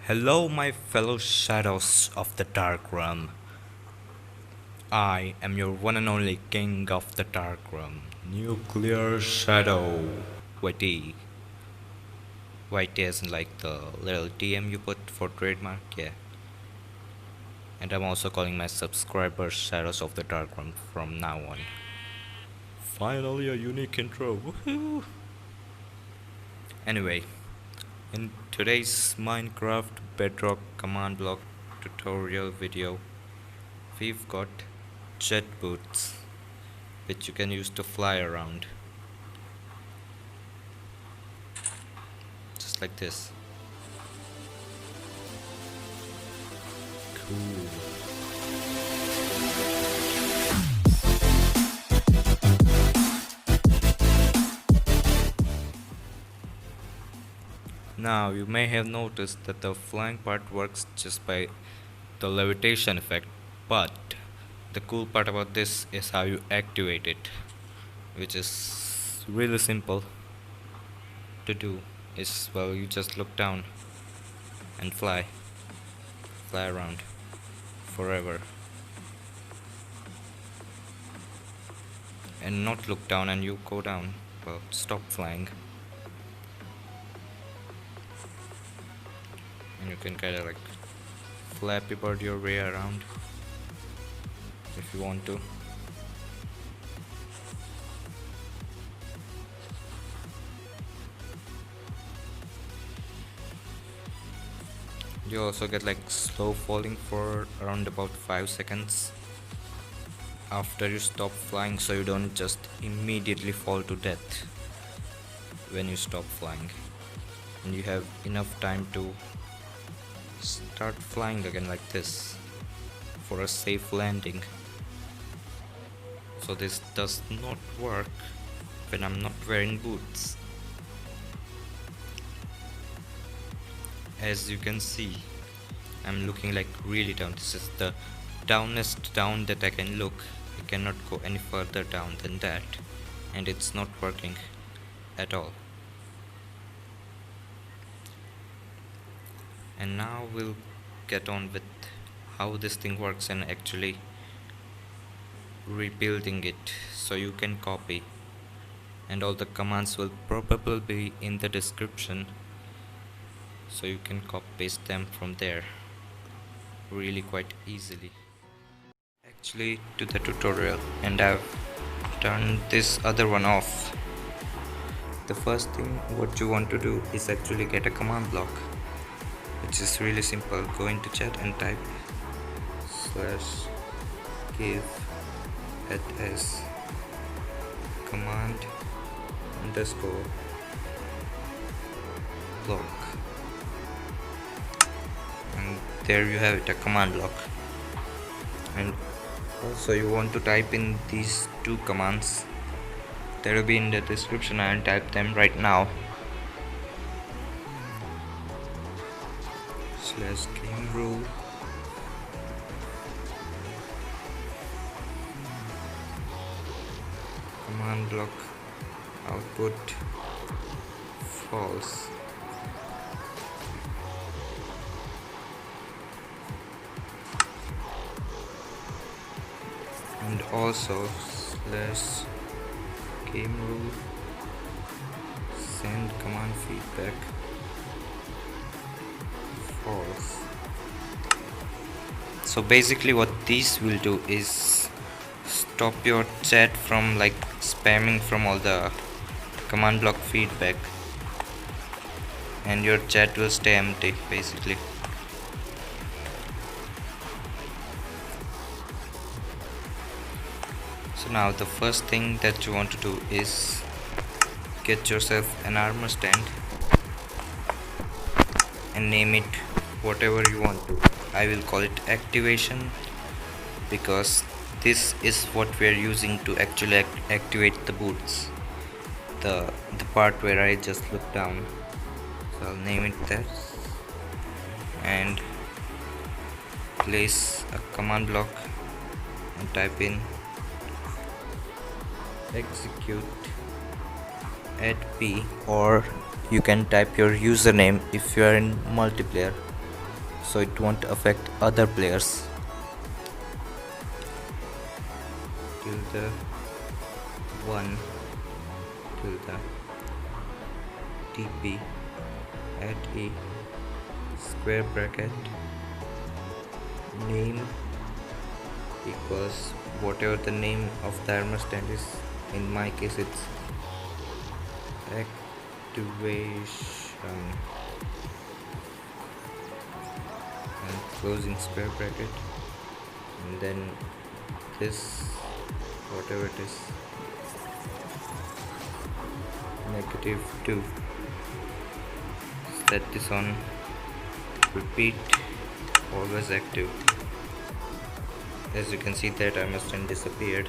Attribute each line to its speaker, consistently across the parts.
Speaker 1: Hello, my fellow shadows of the Dark Realm. I am your one and only King of the Dark Realm, Nuclear Shadow. YT. YT isn't like the little TM you put for trademark, yeah. And I'm also calling my subscribers Shadows of the Dark Realm from now on. Finally, a unique intro. Woohoo! Anyway, in today's Minecraft bedrock command block tutorial video, we've got Jetboots, which you can use to fly around. Just like this. Cool. Now you may have noticed that the flying part works just by the levitation effect, but the cool part about this is how you activate it, which is really simple to do. Is, well, you just look down and fly around forever, and not look down and you go down. Well, stop flying, and you can kind of like flappy bird your way around if you want to. You also get like slow falling for around about 5 seconds after you stop flying, so you don't just immediately fall to death when you stop flying, and you have enough time to start flying again like this for a safe landing. So this does not work when I'm not wearing boots. As you can see, I'm looking like really down. This is the downest down that I can look. I cannot go any further down than that, and it's not working at all. And now we'll get on with how this thing works and actually rebuilding it so you can copy, and all the commands will probably be in the description, so you can copy paste them from there really quite easily. Actually, to the tutorial, and I've turned this other one off. The first thing what you want to do is actually get a command block, which is really simple. Go into chat and type /give @s command underscore block, and there you have it, a command block. And also you want to type in these two commands. They will be in the description. I'll type them right now. /game rule command block output false, and also /game rule send command feedback false. So basically what these will do is stop your chat from like spamming from all the command block feedback, and your chat will stay empty basically. So now the first thing that you want to do is get yourself an armor stand and name it whatever you want to. I will call it activation, because this is what we are using to actually activate the boots, the part where I just look down. So I'll name it that and place a command block and type in execute @p, or you can type your username if you are in multiplayer. so it won't affect other players. Tilde 1 tilde TP at a square bracket name equals whatever the name of the armor stand is. In my case it's activation and closing square bracket, and then this whatever it is -2. Set this on repeat always active. As you can see that armor stand disappeared.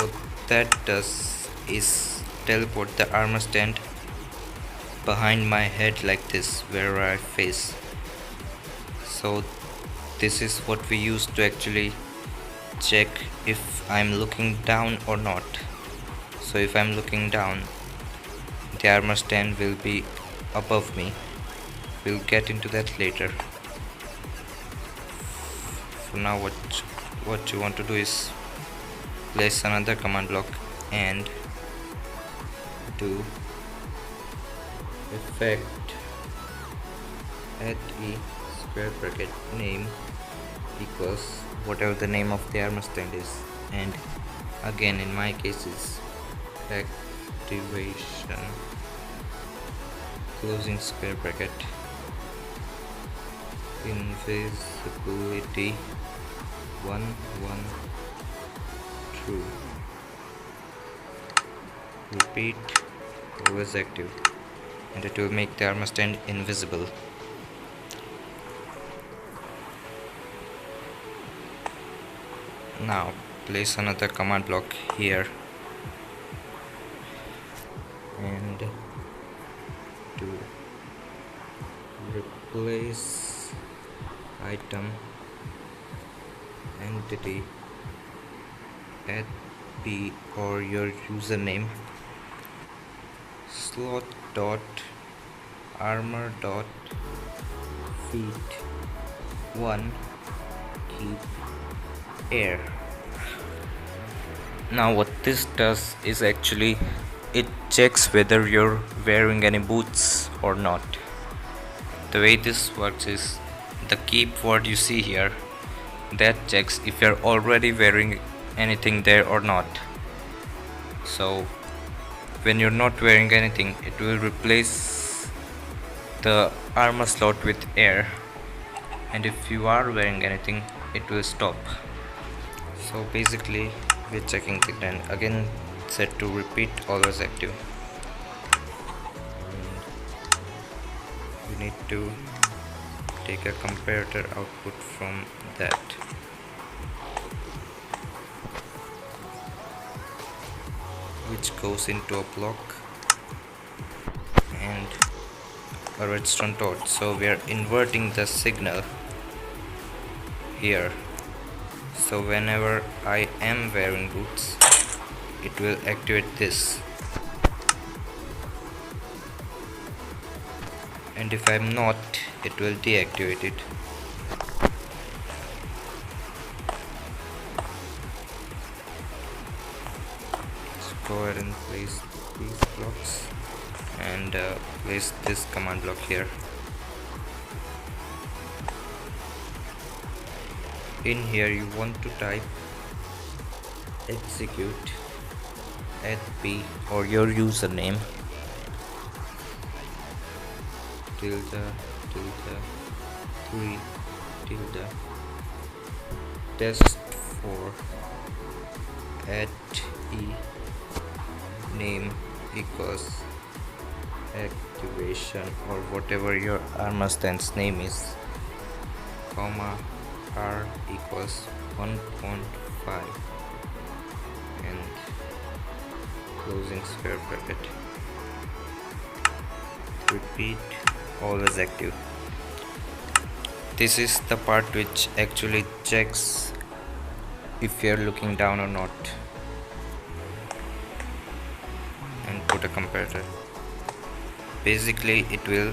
Speaker 1: What that does is teleport the armor stand behind my head like this where I face. So this is what we use to actually check if I'm looking down or not. So if I'm looking down, the armor stand will be above me. We'll get into that later. For now what you want to do is place another command block and do effect at e square bracket name equals whatever the name of the armor stand is, and again in my case is activation closing square bracket invisibility 1 1 true. Repeat always active, and it will make the armor stand invisible. Now place another command block here and to replace item entity at p or your username slot dot armor dot feet 1 keep air. Now what this does is actually it checks whether you're wearing any boots or not. The way this works is the keep word you see here, that checks if you're already wearing anything there or not. So when you're not wearing anything, it will replace the armor slot with air, and if you are wearing anything, it will stop. So basically we're checking it, and again set to repeat always active. And we need to take a comparator output from that. Which goes into a block and a redstone torch. So we are inverting the signal here. So whenever I am wearing boots, it will activate this, and if I'm not, it will deactivate it. Let's go ahead and place these blocks and place this command block here. In here you want to type execute at p or your username tilde tilde 3 tilde test4 at e name equals activation or whatever your armor stand's name is, comma r equals 1.5 and closing square bracket. Repeat always active. This is the part which actually checks if you're looking down or not, and put a comparator. Basically it will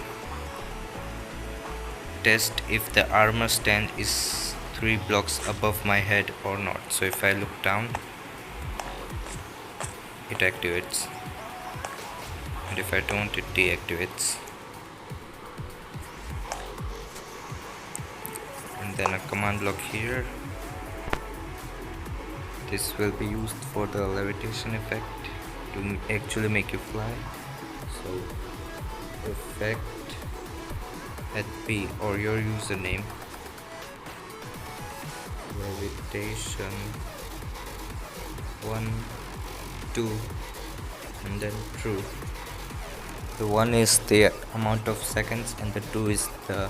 Speaker 1: test if the armor stand is 3 blocks above my head or not. So if I look down, it activates, and if I don't, it deactivates. And then a command block here. This will be used for the levitation effect to actually make you fly. So effect at P or your username, levitation 1 2 and then true. The 1 is the amount of seconds and the 2 is the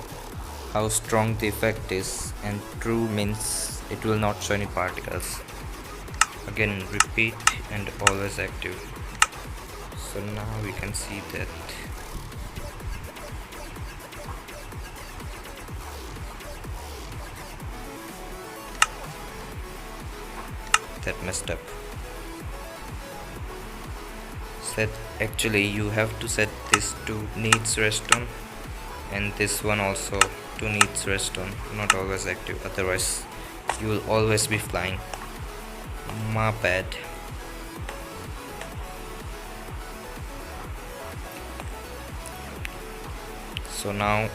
Speaker 1: how strong the effect is, and true means it will not show any particles. Again repeat and always active. So now we can see that messed up. Actually you have to set this to needs redstone and this one also to needs redstone, not always active, otherwise you will always be flying. My bad. So now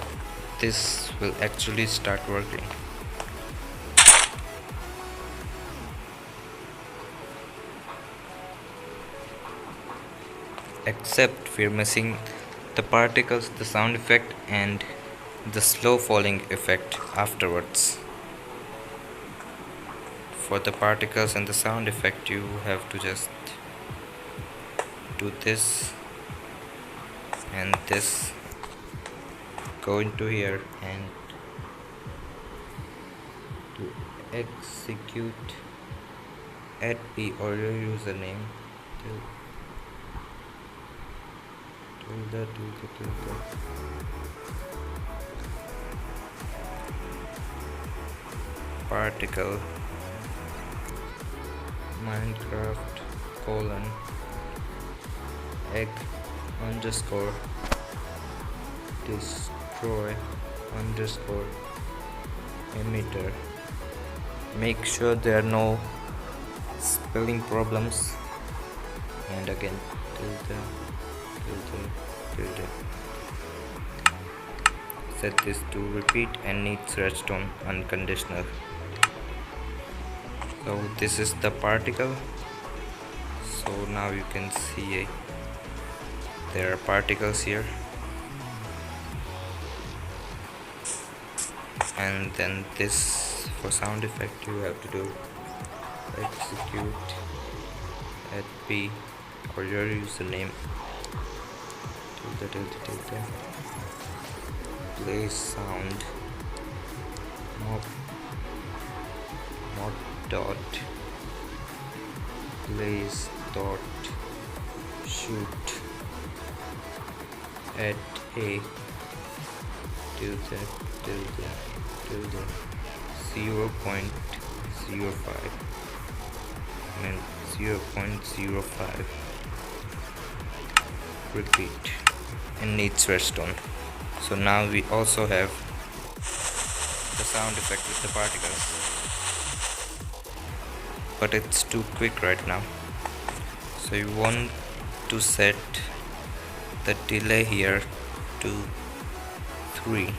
Speaker 1: this will actually start working. Except we're missing the particles, the sound effect and the slow falling effect afterwards. For the particles and the sound effect you have to just do this and this, go into here and to execute add P or your username tilde particle Minecraft egg underscore destroy underscore emitter. Make sure there are no spelling problems, and again tilde. Set this to repeat and needs redstone unconditional. So this is the particle. So now you can see there are particles here, and then this for sound effect you have to do execute at P or your username tilde play sound mod dot plays dot shoot at a tilde 0.05 and 0.05 repeat and needs redstone. So now we also have the sound effect with the particles, but it's too quick right now. So you want to set the delay here to 3.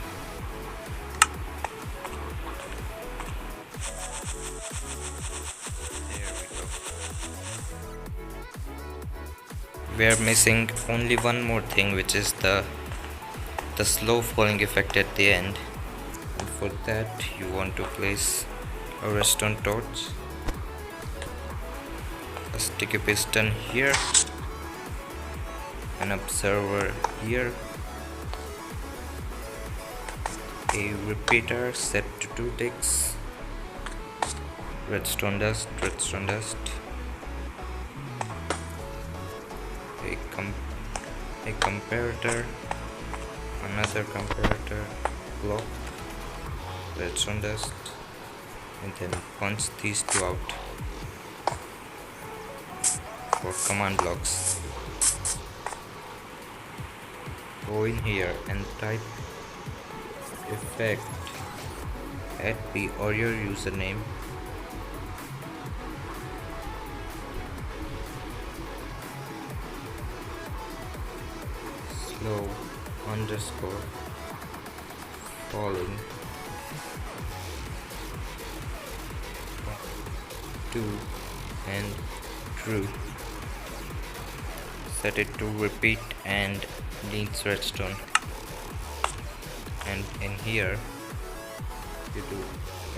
Speaker 1: We are missing only one more thing, which is the slow falling effect at the end, and for that you want to place a redstone torch, a sticky piston here, an observer here, a repeater set to 2 ticks, redstone dust, a comparator, another comparator block, redstone dust, and then punch these 2 out for command blocks. go in here and type effect @p or your username, slow underscore falling 2 and true. Set it to repeat and needs redstone, and in here you do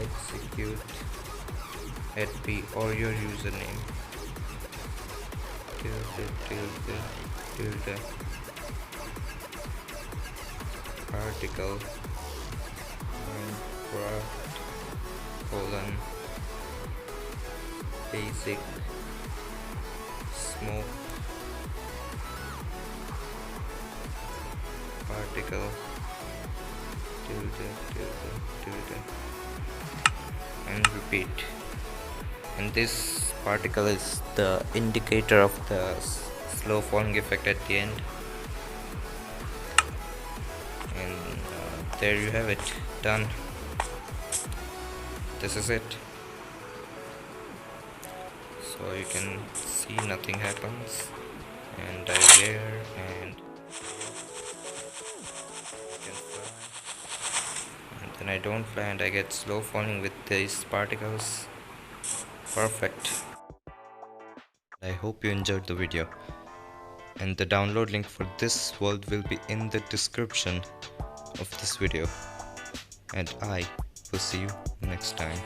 Speaker 1: execute @p or your username tilde article Minecraft basic smoke particle tilde and repeat. And this particle is the indicator of the slow falling effect at the end. And there you have it, done. This is it. So you can see nothing happens, and I wear and can fly, and then I don't fly and I get slow falling with these particles. Perfect. I hope you enjoyed the video, and the download link for this world will be in the description of this video, and I will see you next time.